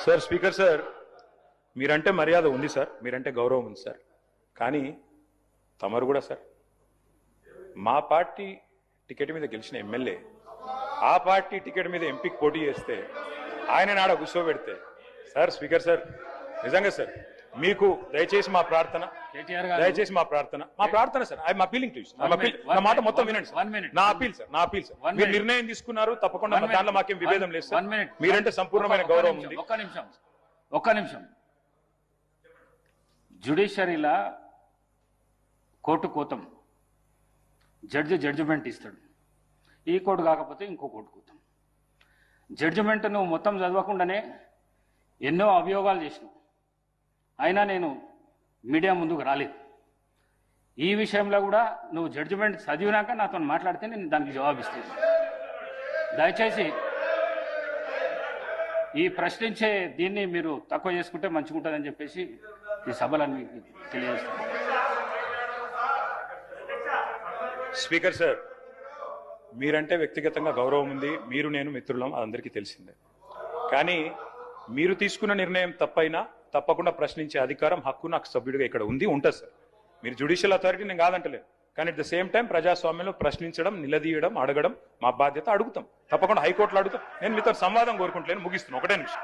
Sir speaker sir, మీరంటే మర్యాద ఉంది సార్, మీరంటే గౌరవం ఉంది సార్. కానీ తమరు కూడా సార్ మా పార్టీ టికెట్ మీద గెలిచిన ఎమ్మెల్యే ఆ పార్టీ టికెట్ మీద ఎంపీకి పోటీ చేస్తే ఆయన నాడ కూర్చోబెడితే సార్ స్పీకర్ సార్, నిజంగా సార్ మీకు దయచేసి మా ప్రార్థన sir. I appealing to you. నా మాట మొత్తం వినండి సార్. నా అపీల్ సార్, మీరు నిర్ణయం తీసుకున్నారు, తప్పకుండా దాంట్లో మాకేం విభేదం లేదు సార్. మీరంటే సంపూర్ణమైన గౌరవం ఉంది. ఒక్క నిమిషం. జ్యుడిషియరీలా కోర్టు కోతాం, జడ్జి జడ్జిమెంట్ ఇస్తాడు. ఈ కోర్టు కాకపోతే ఇంకో కోర్టు కోతాం. జడ్జిమెంట్ నువ్వు మొత్తం చదవకుండానే ఎన్నో అభియోగాలు చేసినావు, అయినా నేను మీడియా ముందుకు రాలేదు. ఈ విషయంలో కూడా నువ్వు జడ్జిమెంట్ చదివినాక నాతో మాట్లాడితే నేను దానికి జవాబిస్తాను. దయచేసి ఈ ప్రశ్నించే దీన్ని మీరు తక్కువ చేసుకుంటే మంచిగుంటుందని చెప్పేసి ఈ సభలను మీకు తెలియజేస్తాను. స్పీకర్ సార్, మీరంటే వ్యక్తిగతంగా గౌరవం ఉంది, మీరు నేను మిత్రులం, అందరికీ తెలిసిందే. కానీ మీరు తీసుకున్న నిర్ణయం తప్పైనా తప్పకుండా ప్రశ్నించే అధికారం, హక్కు నాకు సభ్యుడిగా ఇక్కడ ఉంది, ఉంటుంది సార్. మీరు జ్యుడిషియల్ అథారిటీ నేను కాదంటలేదు, కానీ అట్ ద సేమ్ టైం ప్రజాస్వామ్యంలో ప్రశ్నించడం, నిలదీయడం, అడగడం మా బాధ్యత. అడుగుతాం, తప్పకుండా హైకోర్టులో అడుగుతాం. నేను మీతో సంవాదం కోరుకుంటలేను, ముగిస్తున్నాను. ఒకటే నిమిషం.